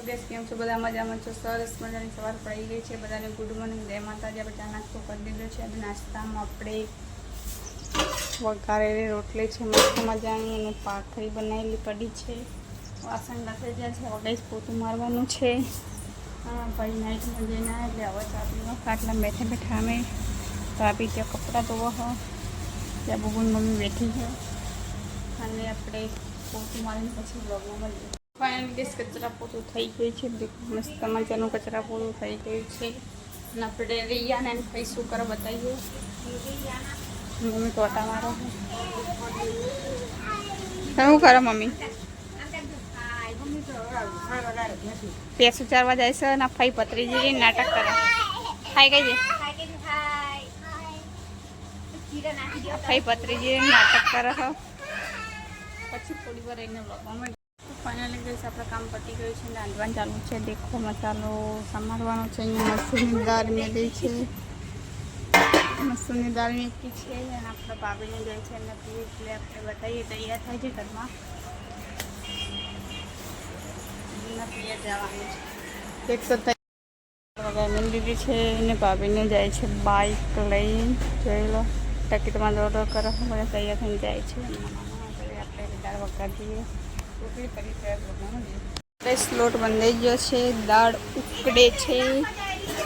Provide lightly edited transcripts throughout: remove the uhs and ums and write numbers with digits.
Gas કેમ છો બધા મજામાં છો? સરસ મજાની સવાર પડી ગઈ છે. બધાને ગુડ મોર્નિંગ. જય માતાજી. આપણે ચા નાસ્તો કરી દીધો છે. અને નાસ્તામાં આપણે વઘારેલી રોટલી છે મસ્ત મજાની અને ભાખરી બનાવેલી પડી છે. વાસણ લખી ગયા છે. હવે પોતું મારવાનું છે. હા ભાઈ નાઇટમાં જઈને એટલે હવે ચાપીમાં ખાટલા બેઠા બેઠા અમે ભાભી ત્યાં કપડાં ધોવા હો ત્યાં બબુની મમ્મી બેઠી છે અને આપણે પોતું મારીને પછી બ્લોગમાં મળીએ. ફાઇનલ ગેસ કચરા પોતું થઈ ગયું છે. મસ્ત મજાનું કચરા પોતું થઈ ગયું છે અને આપણે રિયાને એને કંઈ શું કરો બતાવીએ. મમ્મી ટોટા મારો શું કરો મમ્મી? પેસું ચારવા જાય છે અને ફાઈ પતરી નાટક કરે. ખાઈ ગઈ છે ફાઈ પતરી નાટક કરે છે. પછી થોડી વાર રહીને બ્લોગમાં ફાઇનલી ગઈ આપણે કામ પતી ગયું છે. રાંધવાનું ચાલુ છે. દેખો મસાલો સમારવાનો છે. અહીંયા મસૂરની દાળ મેળી છે. મસૂરની દાળ મેકી છે અને આપણે ભાભીને જાય છે નથી એટલે આપણે બતાવીએ તૈયાર થાય છે ઘરમાં તૈયાર જવાનું છે. એક તો તૈયાર વગર દીધી છે અને ભાભીને જાય છે બાઇક લઈ. જોઈ લો ટકી તમારે ઓર્ડર કરો બધા તૈયાર થઈને જાય છે. આપણે દાળ વઘાર દઈએ લોટ બંધાઈ ગયો છે. દાળ ઉકળે છે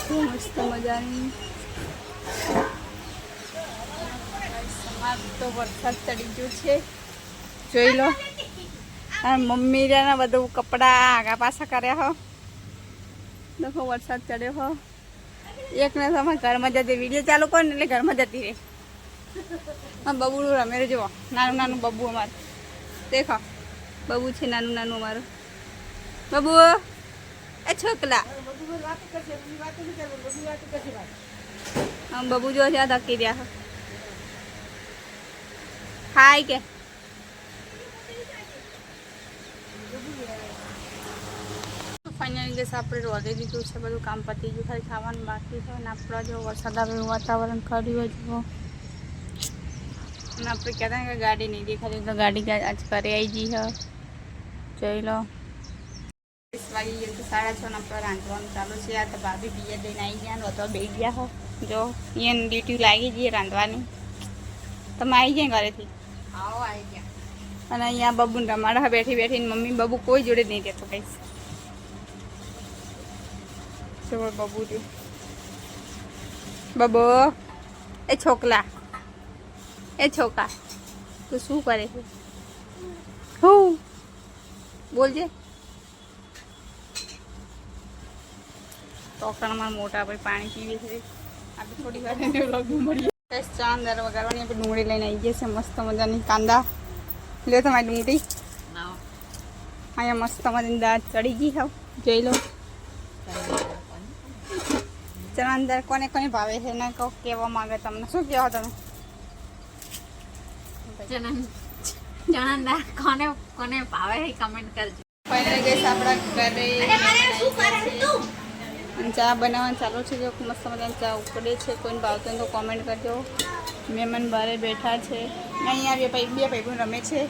મસ્ત મજાની. તો વરસાદ ચડી ગયો છે જોઈ લો. મમ્મી ના બધું કપડા આગા પાછા કર્યા હો. દેખો વરસાદ ચડ્યો હો. એકને તમે ઘરમાં જતી વિડીયો ચાલુ કરો ને એટલે ઘરમાં જતી રહે. હા બબુડું રમે જુઓ. નાનું નાનું બબુ અમારું દેખો. બબુ છે નાનું નાનું અમારું બબુ. એ છોકલા આમ બબુ જો છે ધકી રહ્યા. હાય કે ફાઇનલી ગેસ આપણે રોધી દીધું છે. બધું કામ પતી ગયું. ખાલી ખાવાનું બાકી છે અને આપણા જો વરસાદ આવે વાતાવરણ કર્યું હોય જુઓ. અને આપણે કહેતા ને કે ગાડી નહીં દેખાતી તો ગાડી આજ ઘરે આવી ગઈ છે જોઈ લો. 20 વાગી ગયું તો 6:30 ને આપણે રાંધવાનું ચાલુ છે. આ તો ભાભી બીજા દઈને આવી ગયા ને તો બે ગયા હો. જો અહીંયા ડ્યુટી લાગી જઈએ રાંધવાની. તમે આવી જાય ઘરેથી? આવો આવી ગયા. અને અહીંયા બબુને રમાડા બેઠી બેઠીને મમ્મી બબુ કોઈ જોડે નહીં રહેતો કહીશ. જો બબુ જો બબુ. એ છોકલા એ છોકરા તું શું કરે છે? હું બોલજે. ટોકણમાં મોટા ભાઈ પાણી પીવે છે. આપણે થોડી વાર મળીએ. ચાંદર વગાડવાની આપણે ડુંગળી લઈને આવી ગયા છે મસ્ત મજાની. કાંદા લે તમારી ડુંગળી. અહીંયા મસ્ત મજાની દાળ ચડી ગઈ હોવ જોઈ લો. ચણાની કોને કોને ભાવે છે ને કહો કહેવા માંગે તમને. શું કહેવા તમે? ચણાની દાળ કોને કોને ભાવે છે કમેન્ટ કરજો. ફાઇનલ ગેસ આપણા ઘરે ચા બનાવવાનું ચાલુ છે. જો મસ્ત મજાની ચા ઉકળે છે. કોઈને ભાવતો હોય તો કોમેન્ટ કરજો. મહેમાન બહાર બેઠા છે. અહીંયા બે ભાઈ રમે છે.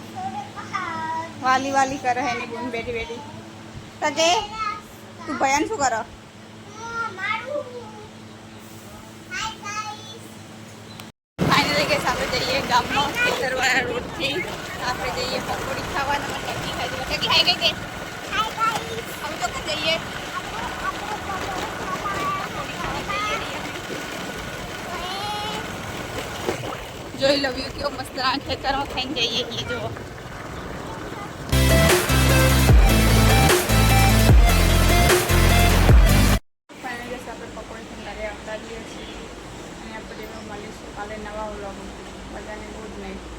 વાલી વાલી કરે છે એની બૂન બેઠી બેઠી. તજે તું ભયાન શું કરો? ફાઇનલી ગેસ આપણે જઈએ ગામમાં ખેતરવાળા રોડથી. આપણે જઈએ પકોડી ખાવાના. ટકી ખાઈ ગઈ કે અમે તો જઈએ જોઈ લો વ્યૂ કેવો મસ્ત ખેતરમાં ખાઈને જઈએ છીએ. જુઓ ફાઇનલ ગેસ આપણે પકોડી ઘરે આવતા જઈએ છીએ અને આપણે મળીશું કાલે નવા વ્લોગમાં. બધાને ગુડ નાઇટ.